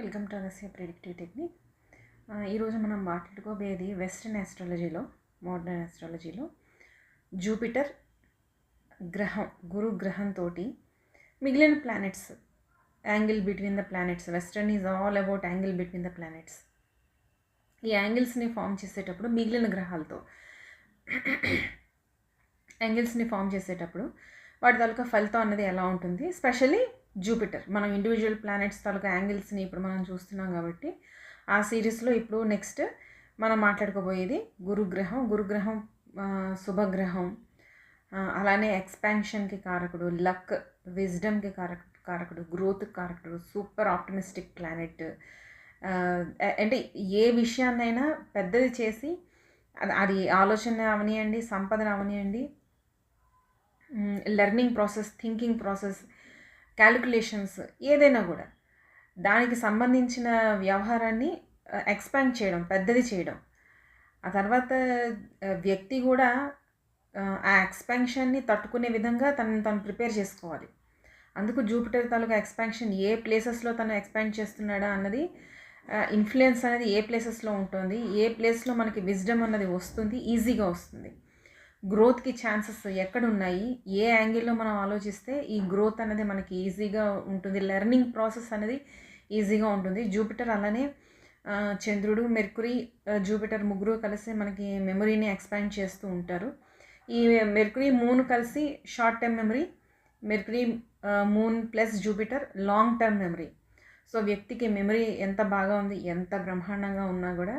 Welcome to Agasya predictive technique. ఈరోజు మనం మాట్లాడుకోబోయేది వెస్ట్రన్ ఆస్ట్రాలజీలో, మోడర్న్ ఆస్ట్రాలజీలో జూపిటర్ గ్రహం, గురు గ్రహంతో మిగిలిన planets, angle between the planets. Western is all about angle between the planets. ఈ యాంగిల్స్ని ఫామ్ చేసేటప్పుడు మిగిలిన గ్రహాలతో యాంగిల్స్ని ఫామ్ చేసేటప్పుడు వాటి తాలూకా ఫలితం అన్నది ఎలా ఉంటుంది, స్పెషల్లీ జూపిటర్. మనం ఇండివిజువల్ ప్లానెట్స్ తాలూకా యాంగిల్స్ని ఇప్పుడు మనం చూస్తున్నాం కాబట్టి ఆ సిరీస్లో ఇప్పుడు నెక్స్ట్ మనం మాట్లాడుకోబోయేది గురుగ్రహం. గురుగ్రహం శుభగ్రహం, అలానే ఎక్స్పాన్షన్కి కారకుడు, లక్, విజ్డమ్కి కారకుడు, గ్రోత్కి కారకుడు, సూపర్ ఆప్టిమిస్టిక్ ప్లానెట్. అంటే ఏ విషయాన్నైనా పెద్దది చేసి అది ఆలోచన అవనియండి, సంపదన అవనియండి, learning process, thinking process, calculations, ఏదైనా కూడా దానికి సంబంధించిన వ్యవహారాన్ని ఎక్స్పాండ్ చేయడం, పెద్దది చేయడం. ఆ తర్వాత వ్యక్తి కూడా ఆ ఎక్స్పాన్షన్ని తట్టుకునే విధంగా తను ప్రిపేర్ చేసుకోవాలి. అందుకు జూపిటర్ తాలూకా ఎక్స్పాన్షన్ ఏ ప్లేసెస్లో తను ఎక్స్పాండ్ చేస్తున్నాడా అన్నది, ఇన్ఫ్లుయెన్స్ అనేది ఏ ప్లేసెస్లో ఉంటుంది, ఏ ప్లేస్లో మనకి విజ్డమ్ అన్నది వస్తుంది, ఈజీగా వస్తుంది. గ్రోత్కి ఛాన్సెస్ ఎక్కడున్నాయి, ఏ యాంగిల్లో మనం ఆలోచిస్తే ఈ గ్రోత్ అనేది మనకి ఈజీగా ఉంటుంది, లెర్నింగ్ ప్రాసెస్ అనేది ఈజీగా ఉంటుంది. జూపిటర్ అలానే చంద్రుడు, మెర్కురీ, జూపిటర్ ముగ్గురు కలిసి మనకి మెమరీని ఎక్స్పాండ్ చేస్తూ ఉంటారు. ఈ మెర్కురీ మూన్ కలిసి short term memory, Mercury moon plus Jupiter long term memory. So వ్యక్తికి మెమరీ ఎంత బాగా ఉంది, ఎంత బ్రహ్మాండంగా ఉన్నా కూడా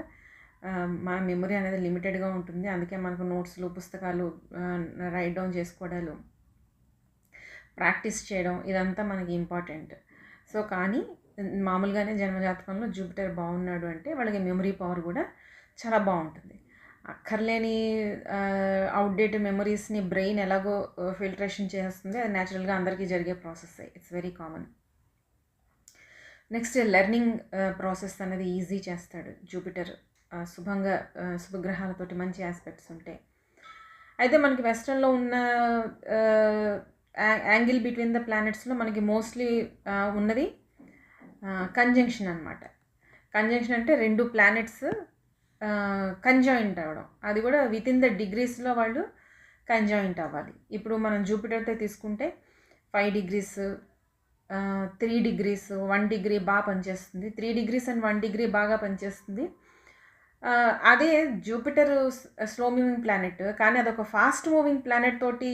మన మెమరీ అనేది లిమిటెడ్గా ఉంటుంది. అందుకే మనకు నోట్స్లు, పుస్తకాలు రైట్ డౌన్ చేసుకోవడాలు, ప్రాక్టీస్ చేయడం, ఇదంతా మనకి ఇంపార్టెంట్. సో కానీ మామూలుగానే జన్మజాతకంలో జూపిటర్ బాగున్నాడు అంటే వాళ్ళకి మెమరీ పవర్ కూడా చాలా బాగుంటుంది. అక్కర్లేని అవుట్డేట్ మెమరీస్ని బ్రెయిన్ ఎలాగో ఫిల్టరేషన్ చేస్తుంది, అది న్యాచురల్గా అందరికీ జరిగే process, it's very common. Next learning process అనేది ఈజీ చేస్తాడు జూపిటర్. శుభగ్రహాలతోటి మంచి ఆస్పెక్ట్స్ ఉంటాయి. అయితే మనకి వెస్ట్రన్లో ఉన్న యాంగిల్ బిట్వీన్ ద ప్లానెట్స్లో మనకి మోస్ట్లీ ఉన్నది కంజంక్షన్ అనమాట. కంజంక్షన్ అంటే రెండు ప్లానెట్స్ కంజాయింట్ అవ్వడం, అది కూడా విత్ ఇన్ ద డిగ్రీస్లో వాళ్ళు కంజాయింట్ అవ్వాలి. ఇప్పుడు మనం జూపిటర్తో తీసుకుంటే 5 degrees, 3 degrees, 1 degree బాగా పనిచేస్తుంది. 3 degrees అండ్ 1 degree బాగా పనిచేస్తుంది. అదే జూపిటర్ స్లో మూవింగ్ ప్లానెట్, కానీ అదొక ఫాస్ట్ మూవింగ్ ప్లానెట్ తోటి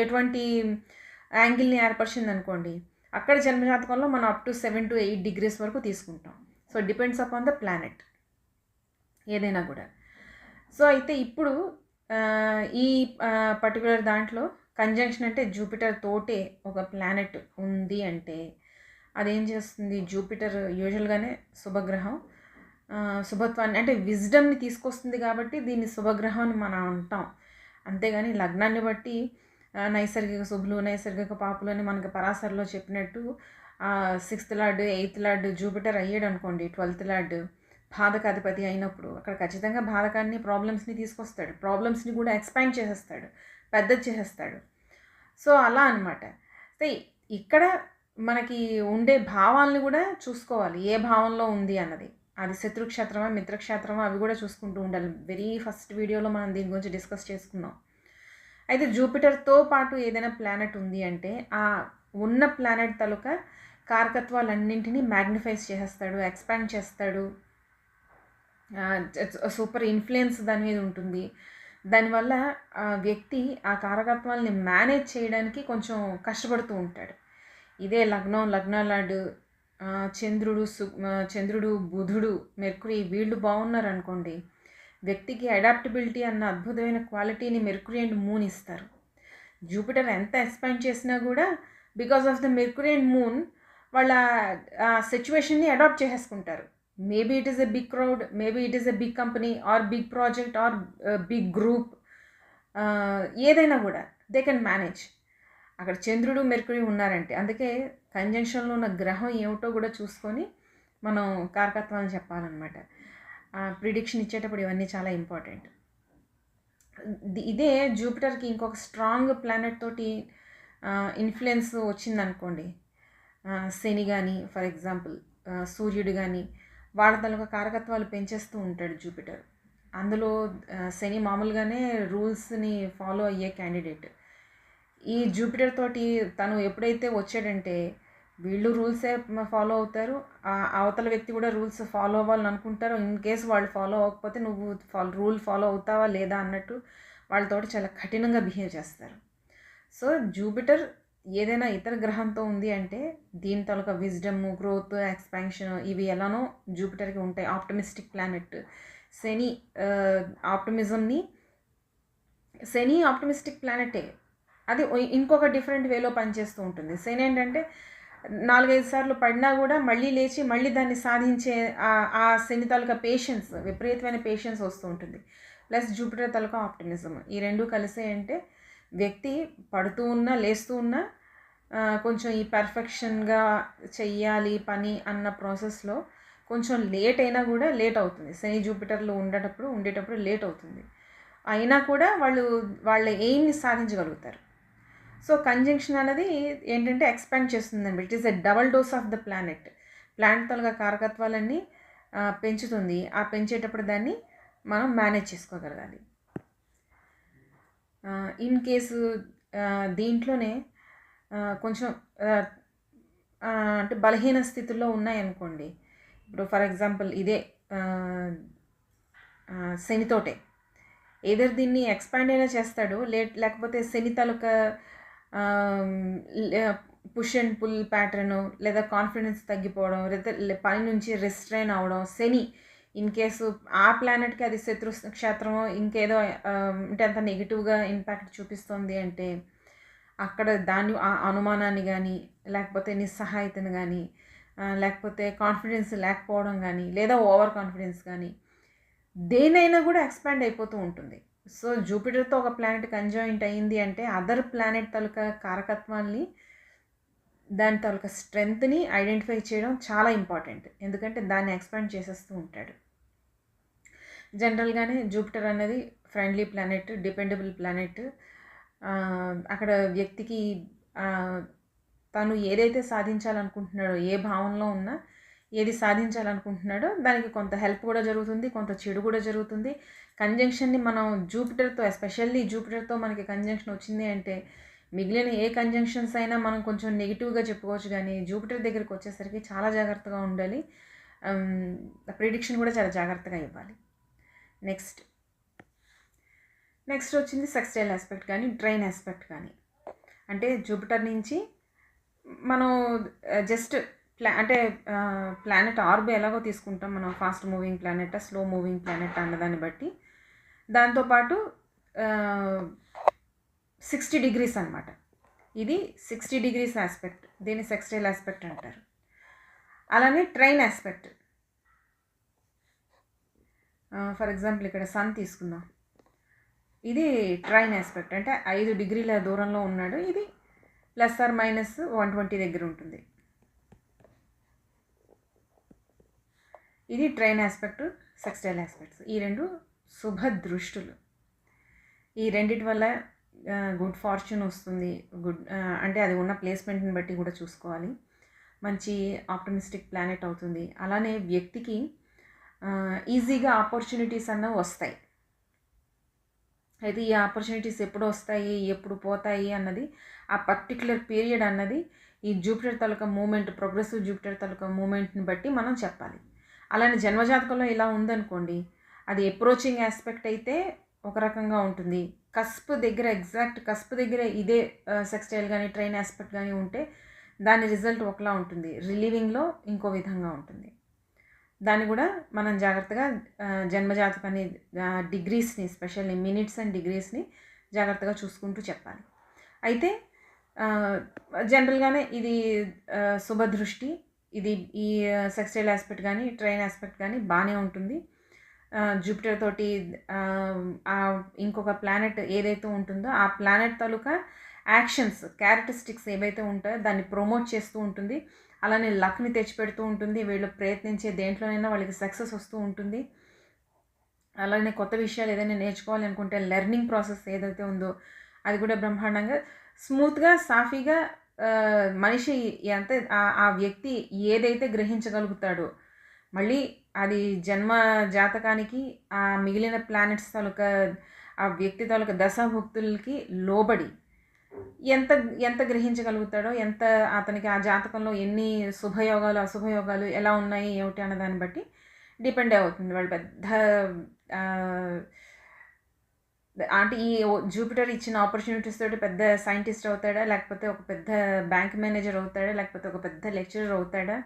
ఎటువంటి యాంగిల్ని ఏర్పరిచింది అనుకోండి, అక్కడ జన్మజాతకంలో మనం అప్ టు 7 to 8 degrees వరకు తీసుకుంటాం. So depends upon the planet ఏదైనా కూడా. సో అయితే ఇప్పుడు ఈ పర్టికులర్ దాంట్లో కంజంక్షన్ అంటే జూపిటర్ తోటే ఒక ప్లానెట్ ఉంది అంటే అదేం చేస్తుంది, జూపిటర్ యూజువల్గానే శుభగ్రహం, శుభత్వాన్ని అంటే విజ్డమ్ని తీసుకొస్తుంది కాబట్టి దీన్ని శుభగ్రహం అని మనం అంటాం. అంతేగాని లగ్నాన్ని బట్టి నైసర్గిక శుభులు, నైసర్గిక పాపులు అని మనకి పరాశరలో చెప్పినట్టు 6th lord, 8th lord Jupiter అయ్యాడు అనుకోండి, 12th లార్డ్ బాధకాధిపతి అయినప్పుడు అక్కడ ఖచ్చితంగా బాధకాన్ని, ప్రాబ్లమ్స్ని తీసుకొస్తాడు, ప్రాబ్లమ్స్ని కూడా ఎక్స్పాండ్ చేసేస్తాడు, పెద్దది చేసేస్తాడు. సో అలా అనమాట. అయితే ఇక్కడ మనకి ఉండే భావాలను కూడా చూసుకోవాలి, ఏ భావంలో ఉంది అన్నది. అది శత్రుక్షేత్రమా, మిత్రక్షేత్రమా, అవి కూడా చూసుకుంటూ ఉండాలి. వెరీ ఫస్ట్ వీడియోలో మనం దీని గురించి డిస్కస్ చేసుకున్నాం. అయితే జూపిటర్తో పాటు ఏదైనా ప్లానెట్ ఉంది అంటే ఆ ఉన్న ప్లానెట్ తాలూకా కారకత్వాలన్నింటినీ మ్యాగ్నిఫైజ్ చేసేస్తాడు, ఎక్స్పాండ్ చేస్తాడు, సూపర్ ఇన్ఫ్లుయెన్స్ దాని మీద ఉంటుంది. దానివల్ల ఆ వ్యక్తి ఆ కారకత్వాల్ని మేనేజ్ చేయడానికి కొంచెం కష్టపడుతూ ఉంటాడు. ఇదే లగ్నాలాడు చంద్రుడు, బుధుడు, మెర్కురీ వీళ్ళు బాగున్నారు అనుకోండి, వ్యక్తికి అడాప్టబిలిటీ అన్న అద్భుతమైన క్వాలిటీని మెర్కురీ అండ్ మూన్ ఇస్తారు. జూపిటర్ ఎంత ఎక్స్పాండ్ చేసినా కూడా because of the Mercury and Moon వాళ్ళ సిచ్యువేషన్ని అడాప్ట్ చేసేసుకుంటారు. Maybe it is a big crowd, maybe it is a big company or big project or big group, ఏదైనా కూడా దే కెన్ మేనేజ్. అక్కడ చంద్రుడు, మెర్కురీ ఉన్నారంటే అందుకే కంజంక్షన్లో ఉన్న గ్రహం ఏమిటో కూడా చూసుకొని మనం కారకత్వాన్ని చెప్పాలన్నమాట. ప్రిడిక్షన్ ఇచ్చేటప్పుడు ఇవన్నీ చాలా ఇంపార్టెంట్. ఇదే జూపిటర్కి ఇంకొక స్ట్రాంగ్ ప్లానెట్ తోటి ఇన్ఫ్లుయెన్స్ వచ్చిందనుకోండి, శని కానీ ఫర్ ఎగ్జాంపుల్ సూర్యుడు కానీ వాళ్ళ తాలూకా కారకత్వాలు పెంచేస్తూ ఉంటాడు జూపిటర్. అందులో శని మామూలుగానే రూల్స్ని ఫాలో అయ్యే క్యాండిడేట్. ఈ జూపిటర్ తోటి తను ఎప్పుడైతే వచ్చాడంటే వీళ్ళు రూల్సే ఫాలో అవుతారు, అవతల వ్యక్తి కూడా రూల్స్ ఫాలో అవ్వాలని అనుకుంటారు. ఇన్ కేసు వాళ్ళు ఫాలో అవ్వకపోతే నువ్వు రూల్ ఫాలో అవుతావా లేదా అన్నట్టు వాళ్ళతోటి చాలా కఠినంగా బిహేవ్ చేస్తారు. సో జూపిటర్ ఏదైనా ఇతర గ్రహంతో ఉంది అంటే దీని తాలూకా విజ్డమ్, గ్రోత్, ఎక్స్పాన్షన్ ఇవి ఎలానో జూపిటర్కి ఉంటాయి. Optimistic planet. శని ఆప్టమిస్టిక్ ప్లానెటే, అది ఇంకొక డిఫరెంట్ వేలో పనిచేస్తూ ఉంటుంది. శని ఏంటంటే 4-5 సార్లు పడినా కూడా మళ్ళీ లేచి మళ్ళీ దాన్ని సాధించే ఆ శని తాలూకా పేషెన్స్, విపరీతమైన పేషెన్స్ వస్తూ ఉంటుంది. ప్లస్ జూపిటర్ తాలూకా ఆప్టిమిజం, ఈ రెండు కలిసే అంటే వ్యక్తి పడుతూ ఉన్నా లేస్తూ ఉన్నా కొంచెం ఈ పర్ఫెక్షన్గా చెయ్యాలి పని అన్న ప్రాసెస్లో కొంచెం లేట్ అయినా కూడా లేట్ అవుతుంది. శని జూపిటర్లో ఉండేటప్పుడు లేట్ అవుతుంది, అయినా కూడా వాళ్ళ ఎయిమ్ని సాధించగలుగుతారు. సో కంజంక్షన్ అనేది ఏంటంటే ఎక్స్పాండ్ చేస్తుందండి. It is a double dose of the planet తాలూకా కారకత్వాలన్నీ పెంచుతుంది. ఆ పెంచేటప్పుడు దాన్ని మనం మేనేజ్ చేసుకోగలగాలి. ఇన్ కేసు దీంట్లోనే కొంచెం అంటే బలహీన స్థితిలో ఉన్నాయనుకోండి, ఇప్పుడు ఫర్ ఎగ్జాంపుల్ ఇదే శనితోటే ఏదర్ దీన్ని ఎక్స్పాండ్ అయినా చేస్తాడు, లేకపోతే శని తాలూకా పుష్ అండ్ పుల్ ప్యాటర్ను, లేదా కాన్ఫిడెన్స్ తగ్గిపోవడం, లేదా పని నుంచి రెస్ట్రైన్ అవ్వడం. శని ఇన్ కేసు ఆ ప్లానెట్కి అది శత్రు క్షేత్రమో ఇంకేదో అంటే అంత నెగిటివ్గా ఇంపాక్ట్ చూపిస్తుంది అంటే అక్కడ దాన్ని ఆ అనుమానాన్ని కానీ, లేకపోతే నిస్సహాయతను కానీ, లేకపోతే కాన్ఫిడెన్స్ లేకపోవడం కానీ, లేదా ఓవర్ కాన్ఫిడెన్స్ కానీ దేనైనా కూడా ఎక్స్పాండ్ అయిపోతూ ఉంటుంది. సో జూపిటర్తో ఒక ప్లానెట్ కంజాయింట్ అయింది అంటే అదర్ ప్లానెట్ తాలూకా కారకత్వాన్ని, దాని తాలూకా స్ట్రెంగ్త్ని ఐడెంటిఫై చేయడం చాలా ఇంపార్టెంట్. ఎందుకంటే దాన్ని ఎక్స్పాండ్ చేసేస్తూ ఉంటాడు. జనరల్గానే జూపిటర్ అనేది ఫ్రెండ్లీ ప్లానెట్, డిపెండబుల్ ప్లానెట్. అక్కడ వ్యక్తికి తను ఏదైతే సాధించాలనుకుంటున్నాడో, ఏ భావనలో ఉన్నా ఏది సాధించాలనుకుంటున్నాడో దానికి కొంత హెల్ప్ కూడా జరుగుతుంది, కొంత చెడు కూడా జరుగుతుంది. కంజంక్షన్ని మనం జూపిటర్తో, ఎస్పెషల్లీ జూపిటర్తో మనకి కంజంక్షన్ వచ్చింది అంటే మిగిలిన ఏ కంజంక్షన్స్ అయినా మనం కొంచెం నెగిటివ్గా చెప్పుకోవచ్చు, కానీ జూపిటర్ దగ్గరికి వచ్చేసరికి చాలా జాగ్రత్తగా ఉండాలి. ప్రిడిక్షన్ కూడా చాలా జాగ్రత్తగా ఇవ్వాలి. నెక్స్ట్ వచ్చింది సెక్స్టైల్ ఆస్పెక్ట్ కానీ ట్రైన్ ఆస్పెక్ట్ కానీ. అంటే జూపిటర్ నుంచి మనం జస్ట్ అంటే ప్లానెట్ ఆర్బ్ ఎలాగో తీసుకుంటాం మనం, fast moving planet, slow moving planet అన్నదాన్ని బట్టి. దాంతోపాటు 60 degrees అనమాట. ఇది 60 degrees ఆస్పెక్ట్, దీన్ని సెక్స్టైల్ ఆస్పెక్ట్ అంటారు. అలానే ట్రైన్ ఆస్పెక్ట్, ఫర్ ఎగ్జాంపుల్ ఇక్కడ సన్ తీసుకుందాం. ఇది ట్రైన్ ఆస్పెక్ట్, అంటే 5 degrees దూరంలో ఉన్నాడు. ఇది ±120 దగ్గర ఉంటుంది. ఇది ట్రైన్ ఆస్పెక్ట్, సెక్స్టైల్ ఆస్పెక్ట్స్. ఈ రెండు శుభ దృష్టులు. ఈ రెండిటి వల్ల గుడ్ ఫార్చ్యూన్ వస్తుంది. అంటే అది ఉన్న ప్లేస్మెంట్ని బట్టి కూడా చూసుకోవాలి. మంచి ఆప్టమిస్టిక్ ప్లానెట్ అవుతుంది. అలానే వ్యక్తికి ఈజీగా ఆపర్చునిటీస్ అన్నవి వస్తాయి. అయితే ఈ ఆపర్చునిటీస్ ఎప్పుడు వస్తాయి, ఎప్పుడు పోతాయి అన్నది, ఆ పర్టిక్యులర్ పీరియడ్ అన్నది ఈ జూపిటర్ తాలూకా మూమెంట్, ప్రోగ్రెసివ్ జూపిటర్ తాలూకా మూమెంట్ని బట్టి మనం చెప్పాలి. అలానే జన్మజాతకంలో ఇలా ఉందనుకోండి, అది అప్రోచింగ్ ఆస్పెక్ట్ అయితే ఒక రకంగా ఉంటుంది. ఎగ్జాక్ట్ కస్ప్ దగ్గర ఇదే సెక్స్టైల్ కానీ ట్రైన్ ఆస్పెక్ట్ కానీ ఉంటే దాని రిజల్ట్ ఒకలా ఉంటుంది, రిలీవింగ్లో ఇంకో విధంగా ఉంటుంది. దాన్ని కూడా మనం జాగ్రత్తగా జన్మజాతకాన్ని డిగ్రీస్ని, స్పెషల్లీ మినిట్స్ అండ్ డిగ్రీస్ని జాగ్రత్తగా చూసుకుంటూ చెప్పాలి. అయితే జనరల్గానే ఇది శుభదృష్టి. ఇది ఈ సెక్స్టైల్ ఆస్పెక్ట్ కానీ ట్రైన్ ఆస్పెక్ట్ కానీ బాగానే ఉంటుంది. జూపిటర్ తోటి ఇంకొక ప్లానెట్ ఏదైతే ఉంటుందో ఆ ప్లానెట్ తాలూకా యాక్షన్స్, క్యారెక్టరిస్టిక్స్ ఏవైతే ఉంటాయో దాన్ని ప్రమోట్ చేస్తూ ఉంటుంది. అలానే లక్ని తెచ్చిపెడుతూ ఉంటుంది. వీళ్ళు ప్రయత్నించే దేంట్లోనైనా వాళ్ళకి సక్సెస్ వస్తూ ఉంటుంది. అలానే కొత్త విషయాలు ఏదైనా నేర్చుకోవాలి అనుకుంటే లెర్నింగ్ ప్రాసెస్ ఏదైతే ఉందో అది కూడా బ్రహ్మాండంగా స్మూత్గా, సాఫీగా మనిషి ఎంత ఆ వ్యక్తి ఏదైతే గ్రహించగలుగుతాడో, మళ్ళీ అది జన్మ జాతకానికి ఆ మిగిలిన ప్లానెట్స్ తాలూకా ఆ వ్యక్తి తాలూకా దశాభుక్తులకి లోబడి ఎంత ఎంత గ్రహించగలుగుతాడో, ఎంత అతనికి ఆ జాతకంలో ఎన్ని శుభయోగాలు, అశుభయోగాలు ఎలా ఉన్నాయి, ఏమిటి అన్న దాన్ని బట్టి డిపెండ్ అవుతుంది. వాళ్ళు పెద్ద అంటే ఈ జూపిటర్ ఇచ్చిన ఆపర్చునిటీస్ తోటి పెద్ద సైంటిస్ట్ అవుతాడా, లేకపోతే ఒక పెద్ద బ్యాంక్ మేనేజర్ అవుతాడా, లేకపోతే ఒక పెద్ద లెక్చరర్ అవుతాడా,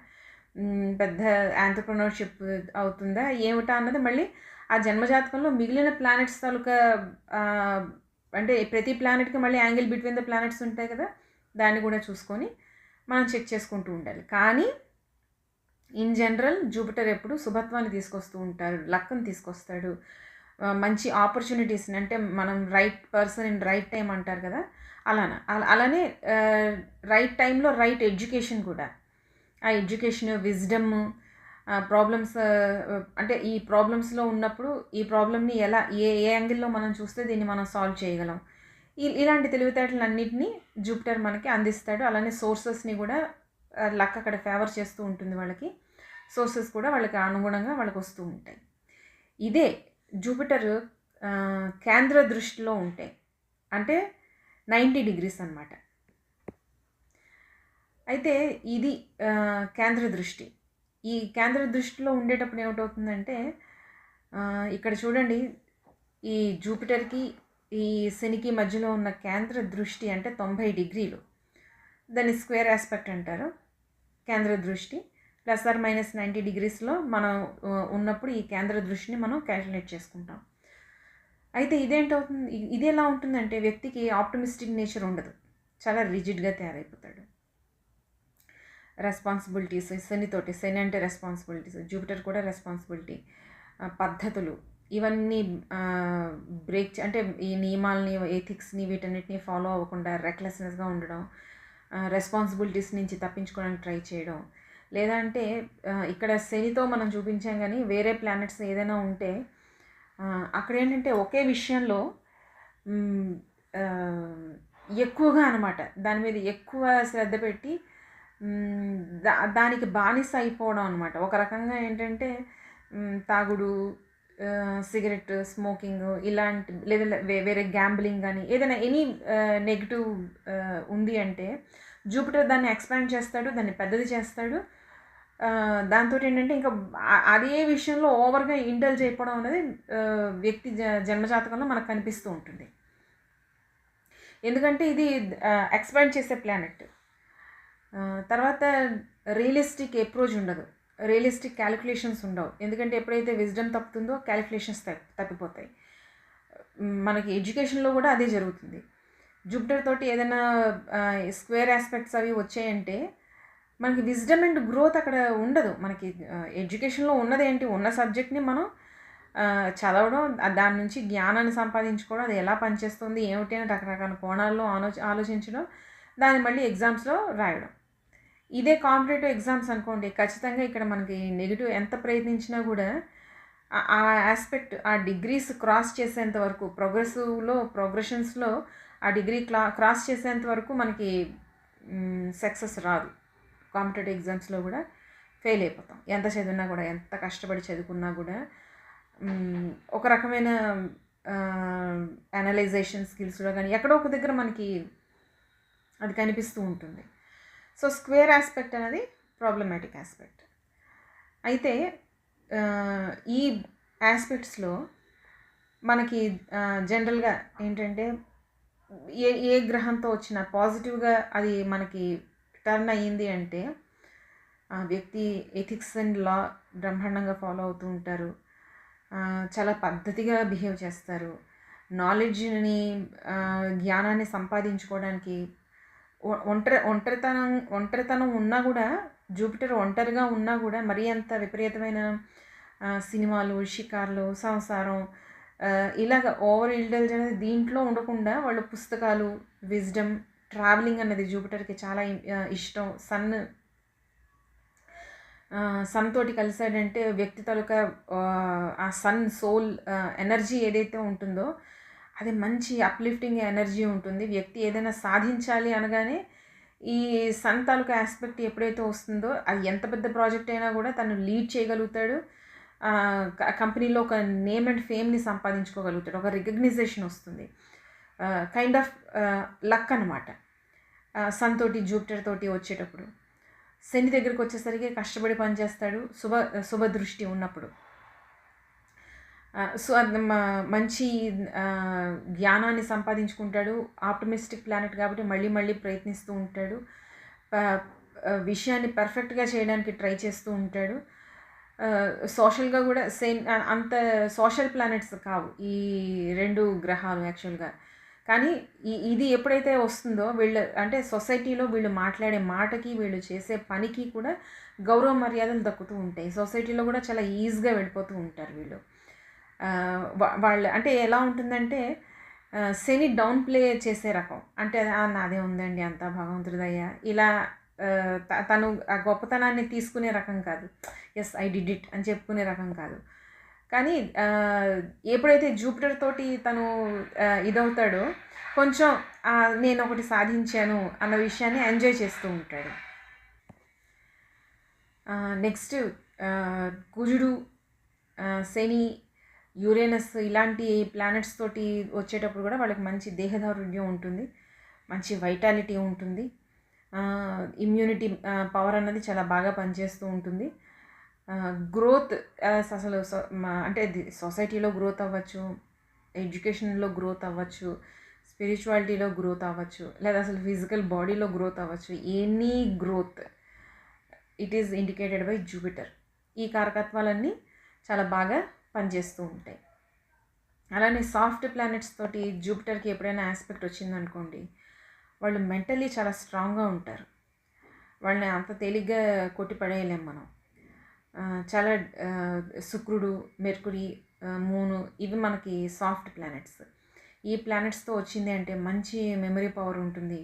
పెద్ద ఆంటర్‌ప్రెన్యూర్‌షిప్ అవుతుందా, ఏమిటా అన్నది మళ్ళీ ఆ జన్మజాతకంలో మిగిలిన ప్లానెట్స్ తాలూకా అంటే ప్రతి ప్లానెట్‌కి మళ్ళీ యాంగిల్ బిట్వీన్ ద ప్లానెట్స్ ఉంటాయి కదా! దాన్ని కూడా చూసుకొని మనం చెక్ చేసుకుంటూ ఉండాలి. కానీ ఇన్ జనరల్ జూపిటర్ ఎప్పుడు శుభత్వాన్ని తీసుకొస్తూ ఉంటారు, లక్‌ని తీసుకొస్తాడు. మంచి ఆపర్చునిటీస్‌ని, అంటే మనం right person in right time అంటారు కదా! అలానే రైట్ టైంలో రైట్ ఎడ్యుకేషన్ కూడా. ఆ ఎడ్యుకేషన్, విజ్డమ్, ప్రాబ్లమ్స్, అంటే ఈ ప్రాబ్లమ్స్‌లో ఉన్నప్పుడు ఈ ప్రాబ్లమ్‌ని ఎలా ఏ ఏ యాంగిల్‌లో మనం చూస్తే దీన్ని మనం సాల్వ్ చేయగలం. ఇలాంటి తెలివితేటలన్నిటిని జూపిటర్ మనకి అందిస్తాడు. అలానే సోర్సెస్‌ని కూడా లక్ అక్కడ ఫేవర్ చేస్తూ ఉంటుంది వాళ్ళకి. సోర్సెస్ కూడా వాళ్ళకి అనుగుణంగా వాళ్ళకి వస్తూ ఉంటాయి. ఇదే జూపిటర్ కేంద్ర దృష్టిలో ఉంటే అంటే 90 డిగ్రీస్ అనమాట. అయితే ఇది కేంద్ర దృష్టి. ఈ కేంద్ర దృష్టిలో ఉండేటప్పుడు ఏమిటవుతుందంటే, ఇక్కడ చూడండి, ఈ జూపిటర్‌కి ఈ శనికి మధ్యలో ఉన్న కేంద్ర దృష్టి అంటే 90 డిగ్రీలు. దాన్ని స్క్వేర్ ఆస్పెక్ట్ అంటారు. కేంద్ర దృష్టి ±90 డిగ్రీస్లో మనం ఉన్నప్పుడు ఈ కేంద్ర దృష్టిని మనం క్యాల్కులేట్ చేసుకుంటాం. అయితే ఇది ఎలా ఉంటుందంటే, వ్యక్తికి ఆప్టమిస్టిక్ నేచర్ ఉండదు, చాలా రిజిడ్గా తయారైపోతాడు. రెస్పాన్సిబిలిటీస్ శని అంటే రెస్పాన్సిబిలిటీస్, జూపిటర్ కూడా రెస్పాన్సిబిలిటీ, పద్ధతులు, ఇవన్నీ బ్రేక్ అంటే ఈ నియమాలని, ఎథిక్స్ని, వీటన్నిటిని ఫాలో అవ్వకుండా రెక్లెస్నెస్గా ఉండడం, రెస్పాన్సిబిలిటీస్ నుంచి తప్పించుకోవడానికి ట్రై చేయడం. లేదా అంటే ఇక్కడ శనితో మనం చూపించాం, కానీ వేరే ప్లానెట్స్ ఏదైనా ఉంటే అక్కడ ఏంటంటే ఒకే విషయంలో ఎక్కువగా అనమాట దాని మీద ఎక్కువ శ్రద్ధ పెట్టి దానికి బానిస అయిపోవడం అనమాట. ఒక రకంగా ఏంటంటే తాగుడు, సిగరెట్, స్మోకింగ్ ఇలాంటి, లేదా వేరే గ్యాంబ్లింగ్ కానీ ఏదైనా ఎనీ నెగిటివ్ ఉంది అంటే జూపిటర్ దాన్ని ఎక్స్పాండ్ చేస్తాడు, దాన్ని పెద్దది చేస్తాడు. దాంతో ఏంటంటే ఇంకా అదే విషయంలో ఓవర్గా ఇండల్జ్ అయిపోవడం అనేది వ్యక్తి జన్మజాతకంలో మనకు కనిపిస్తూ ఉంటుంది. ఎందుకంటే ఇది ఎక్స్పాండ్ చేసే ప్లానెట్. తర్వాత రియలిస్టిక్ అప్రోచ్ ఉండదు, రియలిస్టిక్ క్యాలిక్యులేషన్స్ ఉండవు. ఎందుకంటే ఎప్పుడైతే విజ్డమ్ తప్పుతుందో క్యాలిక్యులేషన్స్ తప్పిపోతాయి. మనకి ఎడ్యుకేషన్లో కూడా అదే జరుగుతుంది. జూపిటర్ తోటి ఏదైనా స్క్వేర్ ఆస్పెక్ట్స్ అవి వచ్చాయంటే మనకి విజ్డమ్ అండ్ గ్రోత్ అక్కడ ఉండదు. మనకి ఎడ్యుకేషన్లో ఉన్నదేంటి, ఉన్న సబ్జెక్ట్ని మనం చదవడం, దాని నుంచి జ్ఞానాన్ని సంపాదించుకోవడం, అది ఎలా పనిచేస్తుంది ఏమిటి అని రకరకాల కోణాల్లో ఆలోచించడం, దాన్ని మళ్ళీ ఎగ్జామ్స్లో రాయడం. ఇదే కాంపిటేటివ్ ఎగ్జామ్స్ అనుకోండి, ఖచ్చితంగా ఇక్కడ మనకి నెగిటివ్ ఎంత ప్రయత్నించినా కూడా ఆ ఆస్పెక్ట్, ఆ డిగ్రీస్ క్రాస్ చేసేంత వరకు, ప్రోగ్రెషన్స్లో ఆ డిగ్రీ క్రాస్ చేసేంత వరకు మనకి సక్సెస్ రాదు. కాంపిటేటివ్ ఎగ్జామ్స్లో కూడా ఫెయిల్ అయిపోతాం. ఎంత చదివినా కూడా, ఎంత కష్టపడి చదువుకున్నా కూడా ఒక రకమైన అనలైజేషన్ స్కిల్స్లో కానీ ఎక్కడో ఒక దగ్గర మనకి అది కనిపిస్తూ ఉంటుంది. సో స్క్వేర్ ఆస్పెక్ట్ అనేది ప్రాబ్లమాటిక్ ఆస్పెక్ట్. అయితే ఈ ఆస్పెక్ట్స్లో మనకి జనరల్గా ఏంటంటే ఏ గ్రహంతో వచ్చినా పాజిటివ్గా అది మనకి టర్న్ అయ్యింది అంటే ఆ వ్యక్తి ఎథిక్స్ అండ్ లా బ్రహ్మాండంగా ఫాలో అవుతూ ఉంటారు, చాలా పద్ధతిగా బిహేవ్ చేస్తారు, నాలెడ్జ్ని, జ్ఞానాన్ని సంపాదించుకోవడానికి ఒంటరితనం ఉన్నా కూడా, జూపిటర్ ఒంటరిగా ఉన్నా కూడా మరీ అంత విపరీతమైన సినిమాలు, షికార్లు, సంసారం, ఇలాగ ఓవర్ ఇండల్జ్ అనేది దీంట్లో ఉండకుండా వాళ్ళు పుస్తకాలు, విజ్డమ్, ట్రావెలింగ్ అన్నది జూపిటర్కి చాలా ఇష్టం. సన్ తోటి కలిసాడంటే వ్యక్తి తాలూకా ఆ సన్ సోల్ ఎనర్జీ ఏదైతే ఉంటుందో అది మంచి అప్లిఫ్టింగ్ ఎనర్జీ ఉంటుంది. వ్యక్తి ఏదైనా సాధించాలి అనగానే ఈ సన్ తాలూకా ఆస్పెక్ట్ ఎప్పుడైతే వస్తుందో అది ఎంత పెద్ద ప్రాజెక్ట్ అయినా కూడా తను లీడ్ చేయగలుగుతాడు. కంపెనీలో ఒక నేమ్ అండ్ ఫేమ్ని సంపాదించుకోగలుగుతాడు. ఒక రికగ్నైజేషన్ వస్తుంది. కైండ్ ఆఫ్ లక్ అనమాట. సన్ తోటి జూపిటర్ తోటి వచ్చేటప్పుడు శని దగ్గరికి వచ్చేసరికి కష్టపడి పనిచేస్తాడు శుభదృష్టి ఉన్నప్పుడు. సో అది మంచి జ్ఞానాన్ని సంపాదించుకుంటాడు. ఆప్టమిస్టిక్ ప్లానెట్ కాబట్టి మళ్ళీ మళ్ళీ ప్రయత్నిస్తూ ఉంటాడు. విషయాన్ని పర్ఫెక్ట్గా చేయడానికి ట్రై చేస్తూ ఉంటాడు. సోషల్గా కూడా సేమ్ అంత సోషల్ ప్లానెట్స్ కావు ఈ 2 గ్రహాలు యాక్చువల్గా. కానీ ఇది ఎప్పుడైతే వస్తుందో వీళ్ళు అంటే సొసైటీలో వీళ్ళు మాట్లాడే మాటకి వీళ్ళు చేసే పనికి కూడా గౌరవ మర్యాదలు దక్కుతూ ఉంటాయి. సొసైటీలో కూడా చాలా ఈజీగా వెళ్ళిపోతూ ఉంటారు వీళ్ళు. వాళ్ళు అంటే ఎలా ఉంటుందంటే శని డౌన్ ప్లే చేసే రకం. అంటే నాదే ఉందండి అంతా భగవంతుడిదయ్యా ఇలా తను ఆ గొప్పతనాన్ని తీసుకునే రకం కాదు. ఎస్ ఐ డిడ్ ఇట్ అని చెప్పుకునే రకం కాదు. కానీ ఎప్పుడైతే జూపిటర్ తోటి తను ఇదవుతాడో కొంచెం నేను ఒకటి సాధించాను అన్న విషయాన్ని ఎంజాయ్ చేస్తూ ఉంటాడు. నెక్స్ట్ కుజుడు, శని, యురేనస్ ఇలాంటి ప్లానెట్స్ తోటి వచ్చేటప్పుడు కూడా వాళ్ళకి మంచి దేహదారుఢ్యం ఉంటుంది, మంచి వైటాలిటీ ఉంటుంది, ఇమ్యూనిటీ పవర్ అన్నది చాలా బాగా పనిచేస్తూ ఉంటుంది. గ్రోత్ అసలు అంటే సొసైటీలో గ్రోత్ అవ్వచ్చు, ఎడ్యుకేషన్లో గ్రోత్ అవ్వచ్చు, స్పిరిచువాలిటీలో గ్రోత్ అవ్వచ్చు, లేదా అసలు ఫిజికల్ బాడీలో గ్రోత్ అవ్వచ్చు. Any growth it is indicated by Jupiter. ఈ కారకత్వాలన్నీ చాలా బాగా పనిచేస్తూ ఉంటాయి. అలానే సాఫ్ట్ ప్లానెట్స్ తోటి జూపిటర్కి ఎప్పుడైనా ఆస్పెక్ట్ వచ్చిందనుకోండి, వాళ్ళు మెంటల్లీ చాలా స్ట్రాంగ్గా ఉంటారు. వాళ్ళని అంత తేలిగ్గా కొట్టి పడేయలేం మనం. చాలా శుక్రుడు, మెర్కురీ, మూను ఇవి మనకి సాఫ్ట్ ప్లానెట్స్. ఈ ప్లానెట్స్తో వచ్చింది అంటే మంచి మెమరీ పవర్ ఉంటుంది.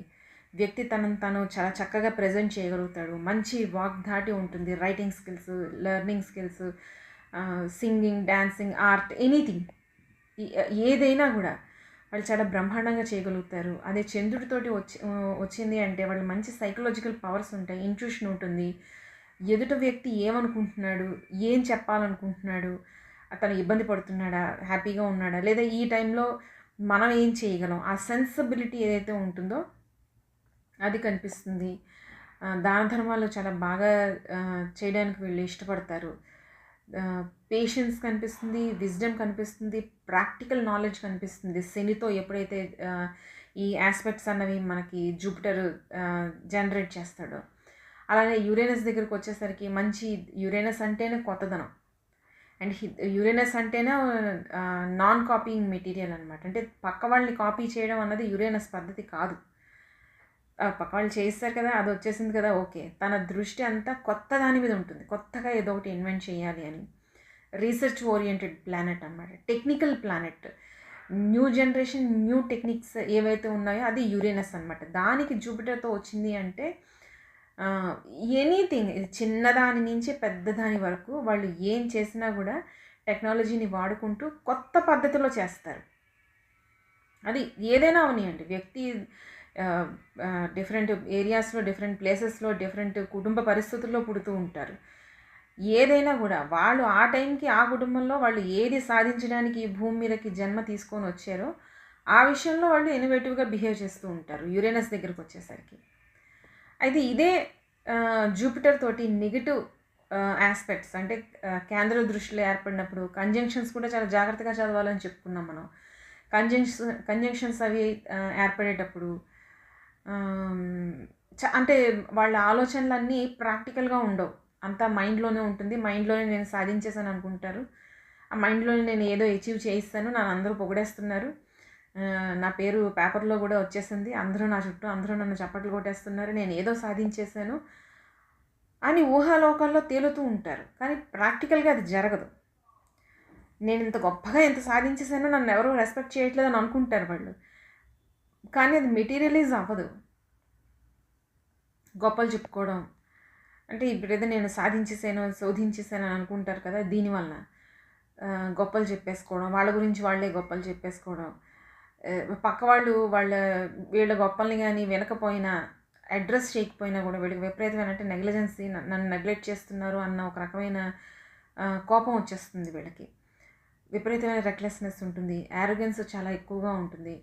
వ్యక్తి తను చాలా చక్కగా ప్రజెంట్ చేయగలుగుతాడు. మంచి వాగ్ధాటి ఉంటుంది. Writing skills, learning skills, singing, dancing, art, anything ఏదైనా కూడా వాళ్ళు చాలా బ్రహ్మాండంగా చేయగలుగుతారు. అదే చంద్రుడితోటి వచ్చింది అంటే వాళ్ళు మంచి సైకలాజికల్ పవర్స్ ఉంటాయి, ఇంట్యూషన్ ఉంటుంది. ఎదుట వ్యక్తి ఏమనుకుంటున్నాడు, ఏం చెప్పాలనుకుంటున్నాడు, అతను ఇబ్బంది పడుతున్నాడా, హ్యాపీగా ఉన్నాడా, లేదా ఈ టైంలో మనం ఏం చేయగలం, ఆ సెన్సిబిలిటీ ఏదైతే ఉంటుందో అది కనిపిస్తుంది. దాన ధర్మాలు చాలా బాగా చేయడానికి వీళ్ళు ఇష్టపడతారు. పేషెన్స్ కనిపిస్తుంది, విజ్డమ్ కనిపిస్తుంది, ప్రాక్టికల్ నాలెడ్జ్ కనిపిస్తుంది. శనితో ఎప్పుడైతే ఈ ఆస్పెక్ట్స్ అన్నవి మనకి జూపిటర్ జనరేట్ చేస్తాడో. అలానే యురేనస్ దగ్గరికి వచ్చేసరికి మంచి యురేనస్ అంటేనే కొత్తదనం. అండ్ యురేనస్ అంటేనే నాన్ కాపీయింగ్ మెటీరియల్ అనమాట. అంటే పక్క వాళ్ళని కాపీ చేయడం అన్నది యురేనస్ పద్ధతి కాదు. పక్క వాళ్ళు చేస్తారు కదా, అది వచ్చేసింది కదా, ఓకే. తన దృష్టి అంతా కొత్త దాని మీద ఉంటుంది. కొత్తగా ఏదో ఒకటి ఇన్వెంట్ చేయాలి అని. రీసెర్చ్ ఓరియంటెడ్ ప్లానెట్ అనమాట, technical planet. New generation, new techniques ఏవైతే ఉన్నాయో అది యురేనస్ అనమాట. దానికి జూపిటర్తో వచ్చింది అంటే ఎనీథింగ్, చిన్నదాని నుంచి పెద్దదాని వరకు వాళ్ళు ఏం చేసినా కూడా టెక్నాలజీని వాడుకుంటూ కొత్త పద్ధతిలో చేస్తారు. అది ఏదైనా ఉన్నాయండి. వ్యక్తి డిఫరెంట్ ఏరియాస్లో, డిఫరెంట్ ప్లేసెస్లో, డిఫరెంట్ కుటుంబ పరిస్థితుల్లో పుడుతూ ఉంటారు. ఏదైనా కూడా వాళ్ళు ఆ టైంకి ఆ కుటుంబంలో వాళ్ళు ఏది సాధించడానికి ఈ భూమి మీదకి జన్మ తీసుకొని వచ్చారో ఆ విషయంలో వాళ్ళు ఇన్నోవేటివ్గా బిహేవ్ చేస్తూ ఉంటారు యురేనస్ దగ్గరకు వచ్చేసరికి. అయితే ఇదే జూపిటర్ తోటి నెగిటివ్ ఆస్పెక్ట్స్ అంటే కేంద్ర దృష్టిలో ఏర్పడినప్పుడు కంజంక్షన్స్ కూడా చాలా జాగ్రత్తగా చదవాలని చెప్పుకున్నాం మనం. కంజంక్షన్స్ అవి ఏర్పడేటప్పుడు అంటే వాళ్ళ ఆలోచనలన్నీ ప్రాక్టికల్గా ఉండవు, అంతా మైండ్లోనే ఉంటుంది. మైండ్లోనే నేను సాధించేసాను అనుకుంటారు. ఆ మైండ్లోనే నేను ఏదో అచీవ్ చేయిస్తాను, నన్ను అందరూ పొగిడేస్తున్నారు, నా పేరు పేపర్లో కూడా వచ్చేసింది, అందరూ నా చుట్టూ అందరూ నన్ను చప్పట్లు కొట్టేస్తున్నారు, నేను ఏదో సాధించేశాను అని ఊహాలోకాల్లో తేలుతూ ఉంటారు. కానీ ప్రాక్టికల్గా అది జరగదు. నేను ఇంత గొప్పగా ఎంత సాధించేశానో నన్ను ఎవరూ రెస్పెక్ట్ చేయట్లేదని అనుకుంటారు వాళ్ళు. కానీ అది మెటీరియలైజ్ అవ్వదు. గొప్పలు చెప్పుకోవడం అంటే ఇప్పుడైతే నేను సాధించేసాను, శోధించేసాను అని అనుకుంటారు కదా, దీనివల్ల గొప్పలు చెప్పేసుకోవడం, వాళ్ళ గురించి వాళ్ళే గొప్పలు చెప్పేసుకోవడం, పక్క వాళ్ళు వీళ్ళ గొప్పల్ని కానీ వినకపోయినా అడ్రస్ చేయకపోయినా కూడా వీళ్ళకి విపరీతమైన అంటే నెగ్లిజెన్సీ, నన్ను నెగ్లెక్ట్ చేస్తున్నారు అన్న ఒక రకమైన కోపం వచ్చేస్తుంది వీళ్ళకి. విపరీతమైన రెక్లెస్నెస్ ఉంటుంది, యారోగెన్స్ చాలా ఎక్కువగా ఉంటుంది,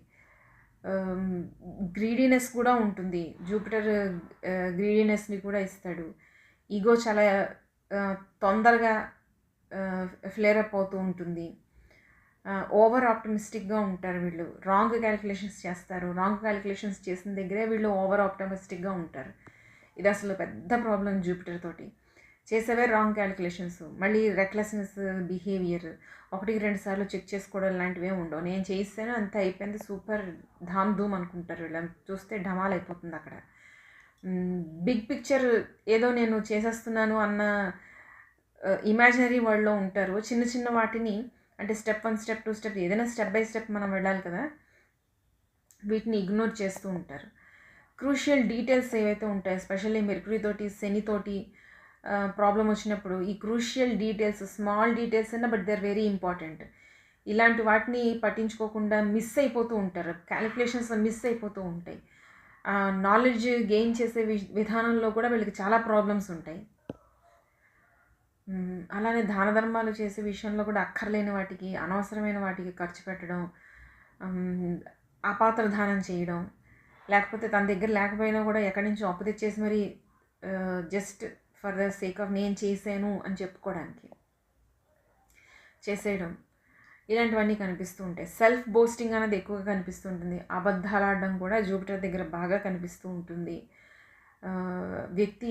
గ్రీడీనెస్ కూడా ఉంటుంది. జూపిటర్ గ్రీడీనెస్ని కూడా ఇస్తాడు. ఈగో చాలా తొందరగా ఫ్లేర్ అప్ అవుతూ ఉంటుంది. ఓవర్ ఆప్టమిస్టిక్గా ఉంటారు వీళ్ళు. రాంగ్ క్యాలిక్యులేషన్స్ చేస్తారు. రాంగ్ క్యాలిక్యులేషన్స్ చేసిన దగ్గరే వీళ్ళు ఓవర్ ఆప్టమిస్టిక్గా ఉంటారు. ఇది అసలు పెద్ద ప్రాబ్లం జూపిటర్ తోటి. చేసేవే రాంగ్ క్యాలిక్యులేషన్స్, మళ్ళీ రెక్లెస్నెస్ బిహేవియర్, 1-2 సార్లు చెక్ చేసుకోవడం లాంటివే ఉండవు. నేను చేయిస్తాను అంతే అయిపోయింది, సూపర్ ధామ్ ధూమ్ అనుకుంటారు. వీళ్ళని చూస్తే ఢమాల్ అయిపోతుంది అక్కడ. బిగ్ పిక్చర్ ఏదో నేను చేసేస్తున్నాను అన్న ఇమాజినరీ వరల్డ్లో ఉంటారు. చిన్న చిన్న వాటిని అంటే స్టెప్ 1, స్టెప్ 2, స్టెప్ ఏదైనా స్టెప్ బై స్టెప్ మనం వెళ్ళాలి కదా, వీటిని ఇగ్నోర్ చేస్తూ ఉంటారు. క్రూషియల్ డీటెయిల్స్ ఏవైతే ఉంటాయో, ఎస్పెషల్లీ మెర్క్యూరీ తోటి, శని తోటి ప్రాబ్లం వచ్చినప్పుడు ఈ క్రూషియల్ డీటెయిల్స్, స్మాల్ డీటెయిల్స్ అయినా but they are very important. ఇలాంటి వాటిని పట్టించుకోకుండా మిస్ అయిపోతూ ఉంటారు. క్యాలిక్యులేషన్స్ మిస్ అయిపోతూ ఉంటాయి. నాలెడ్జ్ గెయిన్ చేసే విధానంలో కూడా వీళ్ళకి చాలా ప్రాబ్లమ్స్ ఉంటాయి. అలానే దాన ధర్మాలు చేసే విషయంలో కూడా అక్కర్లేని వాటికి, అనవసరమైన వాటికి ఖర్చు పెట్టడం, అపాత్ర దానం చేయడం, లేకపోతే తన దగ్గర లేకపోయినా కూడా ఎక్కడి నుంచో అప్పు తెచ్చేసి మరి just for the sake of నేను చేశాను అని చెప్పుకోవడానికి చేసేయడం, ఇలాంటివన్నీ కనిపిస్తూ ఉంటాయి. సెల్ఫ్ బోస్టింగ్ అనేది ఎక్కువగా కనిపిస్తూ ఉంటుంది. అబద్ధాలు ఆడడం కూడా జూపిటర్ దగ్గర బాగా కనిపిస్తూ ఉంటుంది. వ్యక్తి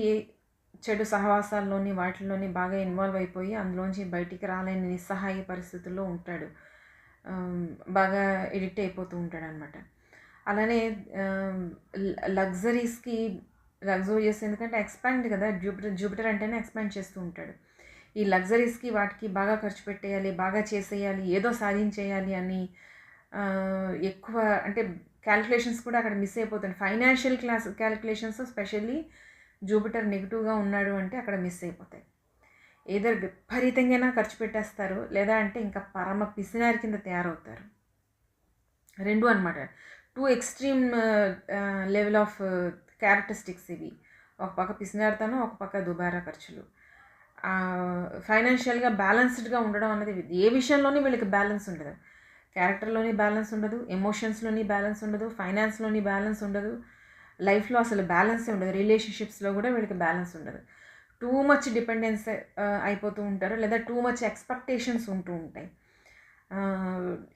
చెడు సహవాసాల్లోని వాటిల్లోని బాగా ఇన్వాల్వ్ అయిపోయి అందులోంచి బయటికి రాలేని నిస్సహాయ పరిస్థితుల్లో ఉంటాడు. బాగా ఎడిక్ట్ అయిపోతూ ఉంటాడు అనమాట. అలానే లగ్జరీస్ ఎందుకంటే ఎక్స్పాండ్ కదా, జూపిటర్ అంటేనే ఎక్స్పాండ్ చేస్తూ ఉంటాడు. ఈ లగ్జరీస్కి వాటికి బాగా ఖర్చు పెట్టేయాలి, బాగా చేసేయాలి, ఏదో సాధించేయాలి అని ఎక్కువ అంటే క్యాలిక్యులేషన్స్ కూడా అక్కడ మిస్ అయిపోతుంది. ఫైనాన్షియల్ క్యాలిక్యులేషన్స్ స్పెషల్లీ జూపిటర్ నెగిటివ్గా ఉన్నాడు అంటే అక్కడ మిస్ అయిపోతాయి. ఏదర్ విపరీతంగా ఖర్చు పెట్టేస్తారు, లేదా అంటే ఇంకా పరమ పిసినారి కింద తయారవుతారు. రెండు అనమాట. 2 ఎక్స్ట్రీమ్ లెవెల్ ఆఫ్ క్యారెక్టరిస్టిక్స్ ఇవి. ఒక పక్క పిసినారితనం, ఒక పక్క దుబారా ఖర్చులు. ఫైనాన్షియల్గా బ్యాలెన్స్డ్గా ఉండడం అనేది ఏ విషయంలోని వీళ్ళకి బ్యాలెన్స్ ఉండదు. క్యారెక్టర్లోని బ్యాలెన్స్ ఉండదు, ఎమోషన్స్లోని బ్యాలెన్స్ ఉండదు, ఫైనాన్స్లోని బ్యాలెన్స్ ఉండదు, లైఫ్లో అసలు బ్యాలెన్సే ఉండదు. రిలేషన్షిప్స్లో కూడా వీళ్ళకి బ్యాలెన్స్ ఉండదు. టూ మచ్ డిపెండెన్స్ అయిపోతూ ఉంటారు, లేదా టూ మచ్ ఎక్స్పెక్టేషన్స్ ఉంటూ ఉంటాయి.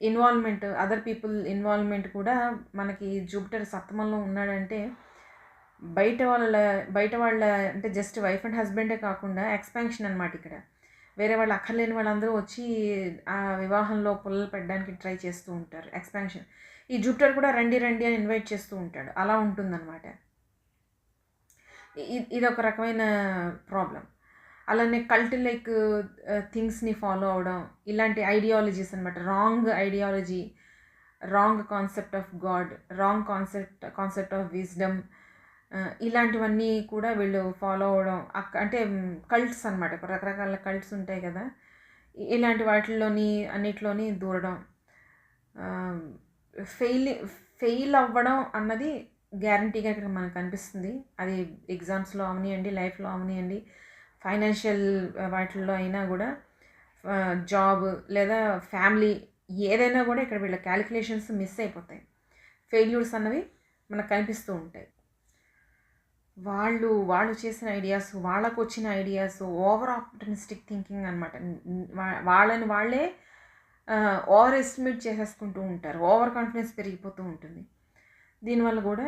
ఇన్వాల్వ్మెంట్, అదర్ పీపుల్ ఇన్వాల్వ్మెంట్ కూడా మనకి జూపిటర్ సప్తమంలో ఉన్నాడంటే బయట వాళ్ళ అంటే జస్ట్ వైఫ్ అండ్ హస్బెండే కాకుండా ఎక్స్పాన్షన్ అనమాట. ఇక్కడ వేరే వాళ్ళు అక్కర్లేని వాళ్ళందరూ వచ్చి ఆ వివాహంలో పుల్లలు పెట్టడానికి ట్రై చేస్తూ ఉంటారు. ఎక్స్పాన్షన్. ఈ జూపిటర్ కూడా రండి రండి అని ఇన్వైట్ చేస్తూ ఉంటాడు. అలా ఉంటుందన్నమాట. ఇది ఒక రకమైన ప్రాబ్లం. అలానే కల్ట్ లైక్ థింగ్స్ని ఫాలో అవడం, ఇలాంటి ఐడియాలజీస్ అనమాట. Wrong ideology, wrong concept of God, wrong concept of wisdom, ఇలాంటివన్నీ కూడా వీళ్ళు ఫాలో అవడం. అంటే కల్ట్స్ అనమాట. రకరకాల కల్ట్స్ ఉంటాయి కదా, ఇలాంటి వాటిల్లోని అన్నిట్లోని దూరడం. ఫెయిల్ అవ్వడం అన్నది గ్యారంటీగా ఇక్కడ మనకు కనిపిస్తుంది. అది ఎగ్జామ్స్లో అవనియండి, లైఫ్లో అవనియండి, ఫైనాన్షియల్ వాటిల్లో అయినా కూడా, జాబ్ లేదా ఫ్యామిలీ ఏదైనా కూడా ఇక్కడ వీళ్ళ క్యాలిక్యులేషన్స్ మిస్ అయిపోతాయి. ఫెయిల్యూర్స్ అన్నవి మనకు కనిపిస్తూ ఉంటాయి. వాళ్ళు చేసిన ఐడియాస్, వాళ్ళకు వచ్చిన ఐడియాస్, ఓవర్ ఆప్టమిస్టిక్ థింకింగ్ అనమాట. వాళ్ళని వాళ్ళే ఓవర్ ఎస్టిమేట్ చేసేసుకుంటూ ఉంటారు. ఓవర్ కాన్ఫిడెన్స్ పెరిగిపోతూ ఉంటుంది. దీనివల్ల కూడా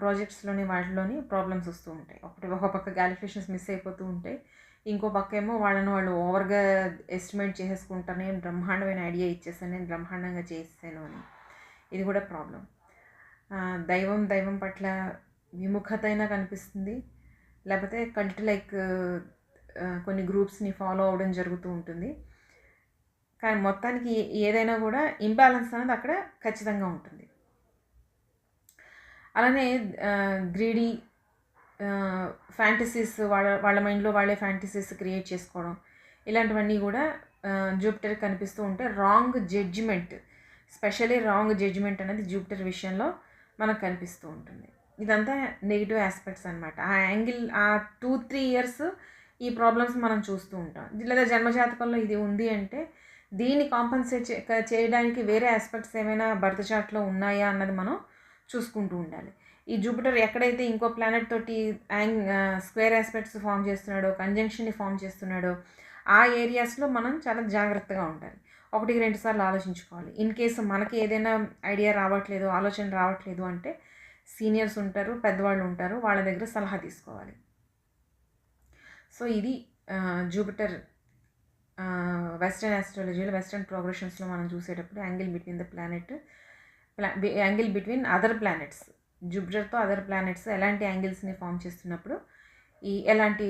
ప్రాజెక్ట్స్లోని వాటిలోని ప్రాబ్లమ్స్ వస్తూ ఉంటాయి. ఒక పక్క క్యాలిక్యులేషన్స్ మిస్ అయిపోతూ ఉంటాయి, ఇంకో పక్క ఏమో వాళ్ళని వాళ్ళు ఓవర్గా ఎస్టిమేట్ చేసేసుకుంటారు. నేను బ్రహ్మాండమైన ఐడియా ఇచ్చేసాను, నేను బ్రహ్మాండంగా చేసాను అని. ఇది కూడా ప్రాబ్లం. దైవం పట్ల విముఖత అయినా కనిపిస్తుంది, లేకపోతే కల్ట్ లైక్ కొన్ని గ్రూప్స్ని ఫాలో అవ్వడం జరుగుతూ ఉంటుంది. కానీ మొత్తానికి ఏదైనా కూడా ఇంబ్యాలెన్స్ అనేది అక్కడ ఖచ్చితంగా ఉంటుంది. అలానే గ్రీడీ ఫ్యాంటసీస్, వాళ్ళ మైండ్లో వాళ్ళే ఫ్యాంటసీస్ క్రియేట్ చేసుకోవడం, ఇలాంటివన్నీ కూడా జూపిటర్ కనిపిస్తూ ఉంటే wrong judgement, specially wrong judgement అనేది జూపిటర్ విషయంలో మనకు కనిపిస్తూ ఉంటుంది. ఇదంతా నెగిటివ్ ఆస్పెక్ట్స్ అనమాట. ఆ యాంగిల్ ఆ 2-3 ఇయర్స్ ఈ ప్రాబ్లమ్స్ మనం చూస్తూ ఉంటాం. లేదా జన్మజాతకంలో ఇది ఉంది అంటే దీన్ని కాంపన్సేట్ చేయడానికి వేరే ఆస్పెక్ట్స్ ఏమైనా బర్త్ చార్ట్‌లో ఉన్నాయా అన్నది మనం చూసుకుంటూ ఉండాలి. ఈ జూపిటర్ ఎక్కడైతే ఇంకో ప్లానెట్ తోటి స్క్వేర్ ఆస్పెక్ట్స్ ఫార్మ్ చేస్తున్నాడో, కంజంక్షన్‌ని ఫార్మ్ చేస్తున్నాడో ఆ ఏరియాస్‌లో మనం చాలా జాగ్రత్తగా ఉండాలి. 1, 2 సార్లు ఆలోచించుకోవాలి. ఇన్ కేస్ మనకి ఏదైనా ఐడియా రావట్లేదు, ఆలోచన రావట్లేదు అంటే సీనియర్స్ ఉంటారు, పెద్దవాళ్ళు ఉంటారు. వాళ్ళ దగ్గర సలహా తీసుకోవాలి. సో ఇది జూపిటర్ వెస్టర్న్ ఆస్ట్రాలజీలో వెస్టర్న్ ప్రోగ్రెషన్స్లో మనం చూసేటప్పుడు angle between the planet angle between other planets, జూపిటర్తో అదర్ ప్లానెట్స్ ఎలాంటి యాంగిల్స్ని ఫామ్ చేస్తున్నప్పుడు ఎలాంటి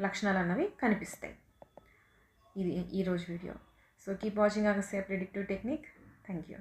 లక్షణాలు అన్నవి కనిపిస్తాయి. ఇది ఈరోజు video. So keep watching our safe predictive technique. Thank you.